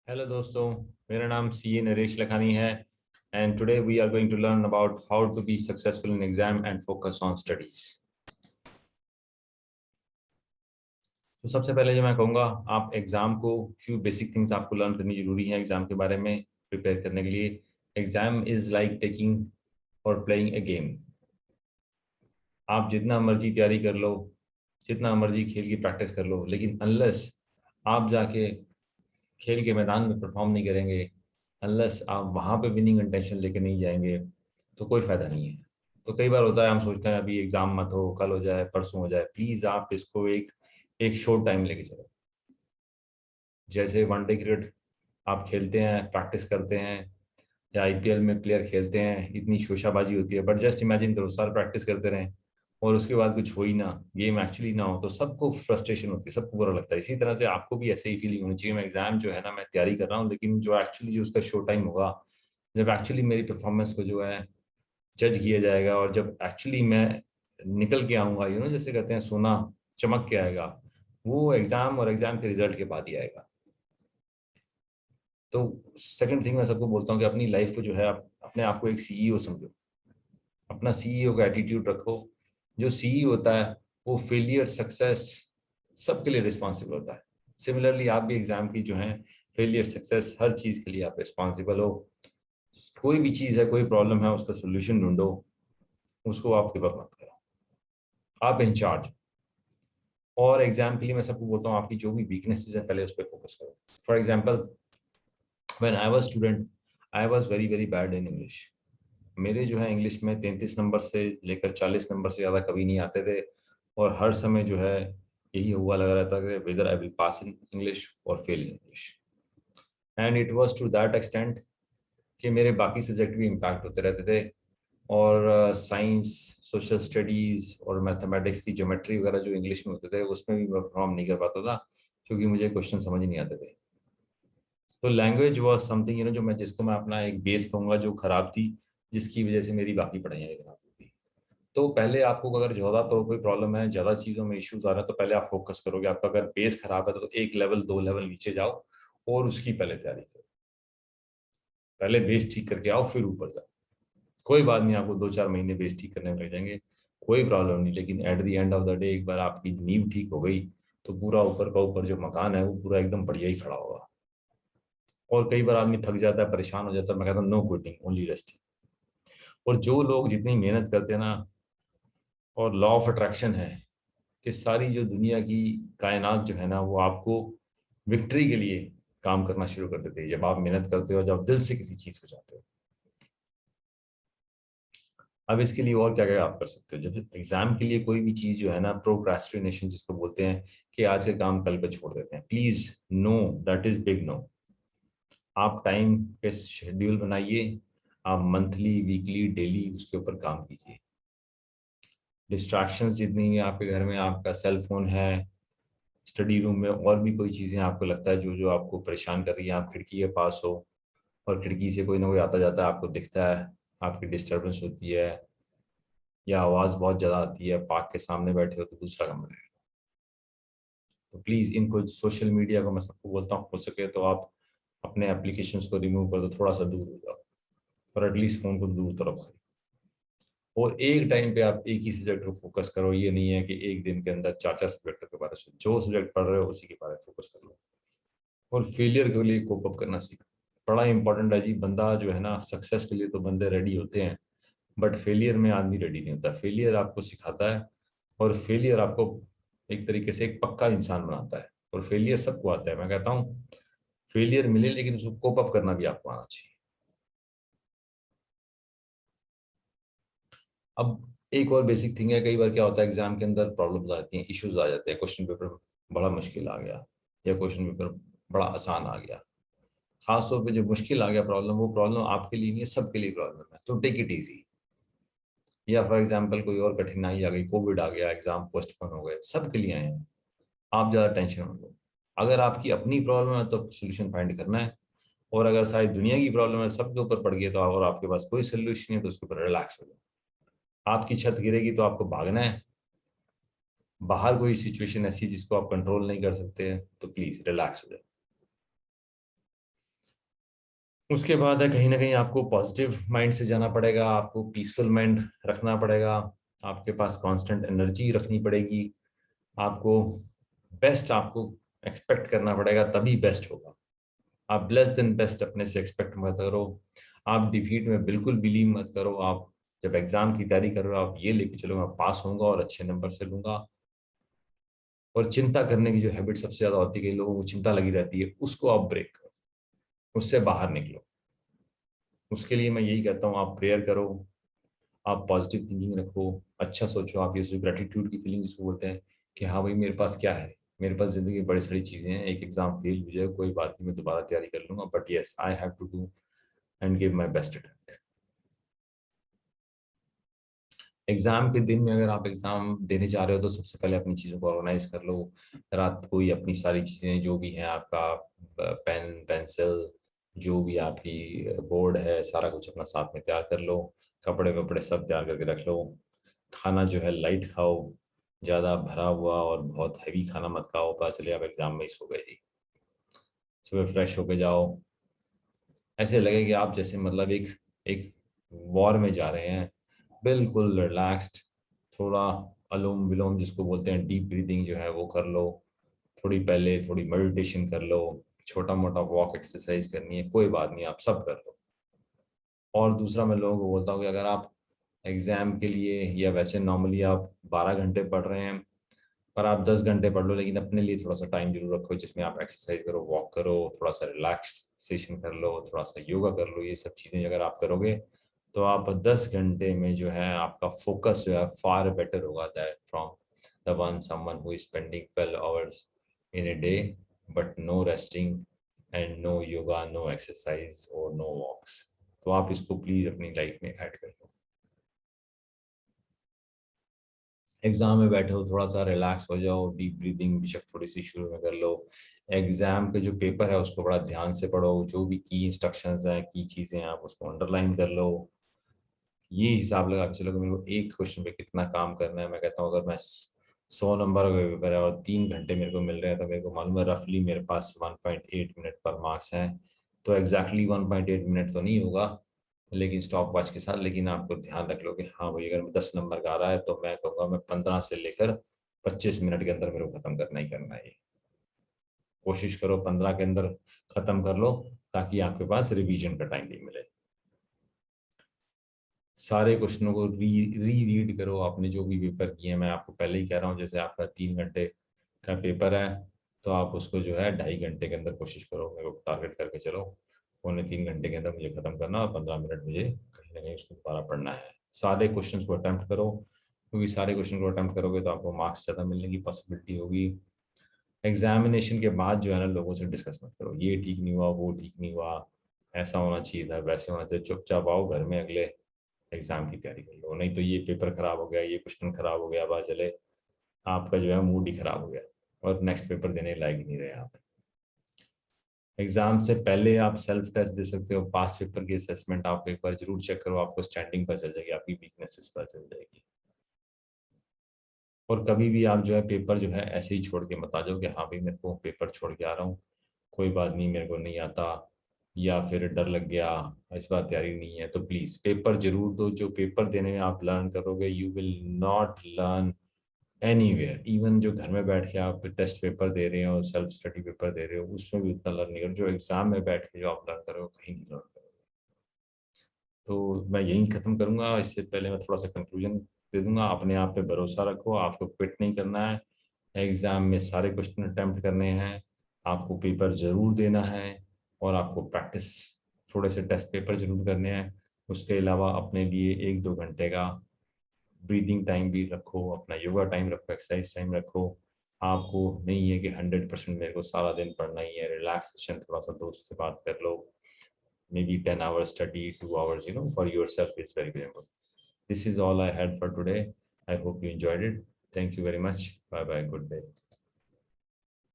Hello दोस्तों, मेरा नाम सी ए नरेश लखानी है and today we are going to learn about how to be successful in exam and focus on studies. तो सबसे पहले जो मैं कहूँगा, आप एग्जाम को फ्यू बेसिक थिंग्स आपको लर्न करनी जरूरी है एग्जाम के बारे में प्रिपेयर करने के लिए। एग्जाम इज लाइक टेकिंग और प्लेइंग ए गेम। आप जितना मर्जी तैयारी कर लो, जितना मर्जी खेल की प्रैक्टिस कर लो, लेकिन अनलेस आप जाके खेल के मैदान में परफॉर्म नहीं करेंगे, अनलेस आप वहाँ पे विनिंग इंटेंशन लेके नहीं जाएंगे, तो कोई फायदा नहीं है। तो कई बार होता है, हम सोचते हैं अभी एग्जाम मत हो, कल हो जाए, परसों हो जाए। प्लीज आप इसको एक एक शॉर्ट टाइम लेके चलो। जैसे वनडे क्रिकेट आप खेलते हैं, प्रैक्टिस करते हैं, या आईपीएल में प्लेयर खेलते हैं, इतनी शोशाबाजी होती है, बट जस्ट इमेजिन करो साल प्रैक्टिस करते रहें और उसके बाद कुछ हो ही ना, गेम एक्चुअली ना हो, तो सबको फ्रस्ट्रेशन होती है, सबको बुरा लगता है। इसी तरह से आपको भी ऐसे ही फीलिंग होनी चाहिए, मैं एग्जाम जो है ना, मैं तैयारी कर रहा हूँ, लेकिन जो एक्चुअली जो उसका शो टाइम होगा, जब एक्चुअली मेरी परफॉर्मेंस को जो है जज किया जाएगा, और जब एक्चुअली मैं निकल के आऊँगा, जैसे कहते हैं सोना चमक के आएगा, वो एग्जाम और एग्जाम के रिजल्ट के बाद ही आएगा। तो सेकंड थिंग मैं सबको बोलता हूँ कि अपनी लाइफ को जो है, आप अपने आप को एक सीईओ समझो, अपना सीईओ का एटीट्यूड रखो। जो सीईओ होता है वो फेलियर सक्सेस सबके लिए रिस्पॉन्सिबल होता है। सिमिलरली आप भी एग्जाम की जो है फेलियर सक्सेस हर चीज़ के लिए आप रिस्पॉन्सिबल हो। कोई भी चीज़ है, कोई प्रॉब्लम है, उसका सोल्यूशन ढूंढो, उसको आप गिव अप मत करो, आप इंचार्ज। और एग्जाम के लिए मैं सबको बोलता हूँ, आपकी जो भी वीकनेसेस है पहले उस पर फोकस करो। For example, when I was student, I was very very bad in English. मेरे जो है इंग्लिश में 33 नंबर से लेकर 40 नंबर से ज़्यादा कभी नहीं आते थे, और हर समय जो है यही हुआ लगा रहता कि whether I will pass in English और fail in English. And it was to that extent कि मेरे बाकी सब्जेक्ट भी इम्पैक्ट होते रहते थे, और साइंस, सोशल स्टडीज़ और मैथमेटिक्स की ज्योमेट्री वगैरह जो इंग्लिश में होते थे, उसमें भी मैं परफॉर्म नहीं कर पाता था, क्योंकि मुझे क्वेश्चन समझ ही नहीं आते थे। तो लैंग्वेज वॉज समथिंग जो मैं जिसको मैं अपना एक बेस कहूँगा, जो खराब थी, जिसकी वजह से मेरी बाकी पढ़ाइयाँ भी खराब हुई। तो पहले आपको अगर ज़्यादा तो कोई प्रॉब्लम है, ज़्यादा चीज़ों में इश्यूज आ रहे हैं, तो पहले आप फोकस करोगे। आपका अगर बेस खराब है तो एक लेवल, दो लेवल नीचे जाओ और उसकी पहले तैयारी करो। पहले बेस ठीक करके आओ, फिर ऊपर जाओ। कोई बात नहीं, आपको 2-4 महीने बेस ठीक करने में लग जाएंगे, कोई प्रॉब्लम नहीं, लेकिन at the end of the day एक बार आपकी नींव ठीक हो गई, तो पूरा ऊपर का ऊपर जो मकान है वो पूरा एकदम बढ़िया ही खड़ा होगा। और कई बार आदमी थक जाता है, परेशान हो जाता है, मैं कहता हूँ नो क्विटिंग, ओनली रेस्टिंग। और जो लोग जितनी मेहनत करते हैं ना, और लॉ ऑफ अट्रैक्शन है कि सारी जो दुनिया की कायनात जो है ना, वो आपको विक्ट्री के लिए काम करना शुरू कर देते हैं जब आप मेहनत करते हो, जब दिल से किसी चीज़ को चाहते हो। अब इसके लिए और क्या क्या आप कर सकते हो, जब एग्जाम के लिए कोई भी चीज़ जो है ना, प्रोक्रास्टिनेशन जिसको बोलते हैं, कि आज के काम कल पे छोड़ देते हैं, please no, that is big no. आप टाइम पे शेड्यूल बनाइए, आप मंथली, वीकली, डेली उसके ऊपर काम कीजिए। डिस्ट्रैक्शंस जितनी भी आपके घर में, आपका सेल फोन है, स्टडी रूम में और भी कोई चीज़ें आपको लगता है जो जो आपको परेशान कर रही है, आप खिड़की के पास हो और खिड़की से कोई ना कोई आता जाता है, आपको दिखता है, आपकी डिस्टर्बेंस होती है, या आवाज़ बहुत ज़्यादा आती है, पार्क के सामने बैठे हो तो दूसरा कमरा है, तो प्लीज़ इनको, सोशल मीडिया को मैं सबको बोलता हूँ, हो सके तो आप अपने एप्लीकेशंस को रिमूव कर दो, थोड़ा सा दूर हो जाओ, और एटलीस्ट फ़ोन को दूर तो रखो। और एक टाइम पे आप एक ही सब्जेक्ट को फोकस करो, ये नहीं है कि एक दिन के अंदर चार चार सब्जेक्ट के बारे में, जो सब्जेक्ट पढ़ रहे हो उसी के बारे में फोकस कर लो। और फेलियर के लिए कोप अप करना सीखो, बड़ा इंपॉर्टेंट है जी। बंदा जो है ना, सक्सेस के लिए तो बंदे रेडी होते हैं, बट फेलियर में आदमी रेडी नहीं होता। फेलियर आपको सिखाता है, और फेलियर आपको एक तरीके से एक पक्का इंसान बनाता है। और फेलियर सबको आता है, मैं कहता हूँ फेलियर मिले, लेकिन उसको कोप अप करना भी आपको आना चाहिए। अब एक और बेसिक थिंग है, कई बार क्या होता है एग्जाम के अंदर प्रॉब्लम्स आती हैं, इश्यूज आ जाते हैं, क्वेश्चन पेपर बड़ा मुश्किल आ गया, या क्वेश्चन पेपर बड़ा आसान आ गया। खास तौर पे जो मुश्किल आ गया प्रॉब्लम, वो प्रॉब्लम आपके लिए नहीं है, सबके लिए प्रॉब्लम है, तो टेक इट इजी। या फॉर एग्जाम्पल कोई और कठिनाई आ गई, कोविड आ गया, एग्जाम पोस्टपोन हो गए, सबके लिए आए हैं, आप ज़्यादा टेंशन मत लो। अगर आपकी अपनी प्रॉब्लम है तो सोल्यूशन फाइंड करना है, और अगर सारी दुनिया की प्रॉब्लम है, सबके ऊपर पड़ गई, तो और आपके पास कोई सोल्यूशन नहीं है, तो उसके ऊपर रिलैक्स हो जाओ। आपकी छत गिरेगी तो आपको भागना है, बाहर कोई सिचुएशन ऐसी जिसको आप कंट्रोल नहीं कर सकते हैं, तो प्लीज रिलैक्स हो जाए। उसके बाद है कहीं ना कहीं आपको पॉजिटिव माइंड से जाना पड़ेगा, आपको पीसफुल माइंड रखना पड़ेगा, आपके पास कांस्टेंट एनर्जी रखनी पड़ेगी, आपको बेस्ट आपको एक्सपेक्ट करना पड़ेगा, तभी बेस्ट होगा। आप लेस देन बेस्ट अपने से एक्सपेक्ट मत करो, आप डिफीट में बिल्कुल बिलीव मत करो। आप जब एग्जाम की तैयारी कर रहे हो आप ये लेके चलो मैं पास होऊंगा और अच्छे नंबर से लूंगा। और चिंता करने की जो हैबिट सबसे ज्यादा होती है, कई लोगों को चिंता लगी रहती है, उसको आप ब्रेक करो, उससे बाहर निकलो। उसके लिए मैं यही कहता हूँ, आप प्रेयर करो, आप पॉजिटिव थिंकिंग रखो, अच्छा सोचो। आप ये जो ग्रेटिट्यूड की फीलिंग जिसको बोलते हैं कि हाँ भाई मेरे पास क्या है, मेरे पास जिंदगी में बड़ी सारी चीजें हैं, एक एग्जाम फेल हो जाए कोई बात नहीं, मैं दोबारा तैयारी कर लूंगा, but yes I have to do and give my best attempt. Exam के दिन में अगर आप एग्जाम देने जा रहे हो तो सबसे पहले अपनी चीज़ों को ऑर्गेनाइज कर लो। रात को ही अपनी सारी चीज़ें जो भी हैं, आपका पेन पेंसिल जो भी आपकी बोर्ड है सारा कुछ अपना साथ में तैयार कर लो, कपड़े वपड़े सब तैयार करके रख लो। खाना जो है लाइट खाओ, ज़्यादा भरा हुआ और बहुत हैवी खाना मत खाओ, पता चले आप एग्जाम में ही सो गए जी। सुबह फ्रेश होके जाओ, ऐसे लगे कि आप जैसे मतलब एक एक वॉर में जा रहे हैं, बिल्कुल रिलैक्स्ड। थोड़ा अनुलोम विलोम जिसको बोलते हैं डीप ब्रीदिंग जो है वो कर लो, थोड़ी पहले थोड़ी मेडिटेशन कर लो, छोटा मोटा वॉक एक्सरसाइज करनी है, कोई बात नहीं आप सब कर लो। और दूसरा मैं लोगों को बोलता हूँ कि अगर आप एग्जाम के लिए या वैसे नॉर्मली आप 12 घंटे पढ़ रहे हैं, पर आप 10 घंटे पढ़ लो, लेकिन अपने लिए थोड़ा सा टाइम जरूर रखो जिसमें आप एक्सरसाइज करो, वॉक करो, थोड़ा सा रिलैक्सेशन कर लो, थोड़ा सा योगा कर लो। ये सब चीज़ें अगर आप करोगे तो आप 10 घंटे में जो है आपका फोकस जो है फार बेटर होगा that from the one someone who is spending 12 hours in a day but no resting and no yoga no exercise और नो वॉक्स। तो आप इसको प्लीज अपनी लाइफ में ऐड कर लो। एग्जाम में बैठे हो थोड़ा सा रिलैक्स हो जाओ, डीप ब्रीदिंग बेशक थोड़ी सी शुरू में कर लो। एग्जाम के जो पेपर है उसको बड़ा ध्यान से पढ़ो, जो भी की इंस्ट्रक्शंस हैं की चीज़ें हैं आप उसको अंडरलाइन कर लो। ये हिसाब लगा के चलो कि मेरे को एक क्वेश्चन पे कितना काम करना है। मैं कहता हूँ अगर मैं 100 नंबर का पेपर है और 3 घंटे मेरे को मिल रहे हैं तो मेरे को मालूम है रफली मेरे पास 1.8 मिनट पर मार्क्स हैं। तो एग्जैक्टली 1.8 मिनट तो नहीं होगा लेकिन स्टॉप वॉच के साथ, लेकिन आपको ध्यान रख लो कि हाँ भाई अगर 10 नंबर का आ रहा है तो मैं कहूँगा मैं 15 से लेकर 25 मिनट के अंदर मेरे को खत्म करना ही करना है। कोशिश करो 15 के अंदर खत्म कर लो ताकि आपके पास रिवीजन का टाइम भी मिले। सारे क्वेश्चनों को री रीड करो, आपने जो भी पेपर किए हैं। मैं आपको पहले ही कह रहा हूँ जैसे आपका 3 घंटे का पेपर है तो आप उसको जो है 2.5 घंटे के अंदर कोशिश करो, मेरे को टारगेट करके चलो 2.75 घंटे के अंदर मुझे खत्म करना और 15 मिनट मुझे कहीं ना कहीं उसको दोबारा पढ़ना है। सारे क्वेश्चन को अटैम्प्ट करो, क्योंकि सारे क्वेश्चन को अटैम्प्ट करोगे तो आपको मार्क्स ज़्यादा मिलने की पॉसिबिलिटी होगी। एग्जामिनेशन के बाद जो है ना लोगों से डिस्कस मत करो, ये ठीक नहीं हुआ वो ठीक नहीं हुआ, ऐसा होना चाहिए था वैसे होना चाहिए। चुपचाप आओ घर में अगले एग्जाम की तैयारी कर लो, नहीं तो ये पेपर खराब हो गया ये क्वेश्चन खराब हो गया, पता चले आपका जो है मूड ही खराब हो गया और नेक्स्ट पेपर देने लायक ही नहीं रहे आप। एग्जाम से पहले आप सेल्फ टेस्ट दे सकते हो, पास्ट पेपर की असेसमेंट आप एक बार जरूर चेक करो, आपको स्टैंडिंग पता चल जाएगी, आपकी वीकनेसेस पता चल जाएगी। और कभी भी आप जो है पेपर जो है ऐसे ही छोड़ के मत आ जाओ कि हाँ भाई मेरे को पेपर छोड़ के आ रहा हूँ, कोई बात नहीं मेरे को नहीं आता, या फिर डर लग गया, इस बार तैयारी नहीं है। तो प्लीज पेपर जरूर दो, जो पेपर देने में आप लर्न करोगे you will not learn anywhere. Even जो घर में बैठ के आप टेस्ट पेपर दे रहे हो सेल्फ स्टडी पेपर दे रहे हो उसमें भी उतना लर्न नहीं करो जो एग्जाम में बैठ के जो आप लर्न करोगे कहीं नहीं लर्न करोगे। तो मैं यही खत्म करूंगा, इससे पहले मैं थोड़ा सा कंक्लूजन दे दूंगा। अपने आप पे भरोसा रखो, आपको क्विट नहीं करना है, एग्जाम में सारे क्वेश्चन अटेम्प्ट करने हैं, आपको पेपर जरूर देना है और आपको प्रैक्टिस थोड़े से टेस्ट पेपर जरूर करने हैं। उसके अलावा अपने लिए 1-2 घंटे का ब्रीदिंग टाइम भी रखो, अपना योगा टाइम रखो, एक्सरसाइज टाइम रखो। आपको नहीं है कि 100% मेरे को सारा दिन पढ़ना ही है, रिलैक्सेशन थोड़ा सा दोस्त से बात कर लो, maybe 10 hours study, 2 hours, for yourself is very, very important. This is all I had for today. I hope you enjoyed it. Thank you very much. Bye bye. Good day.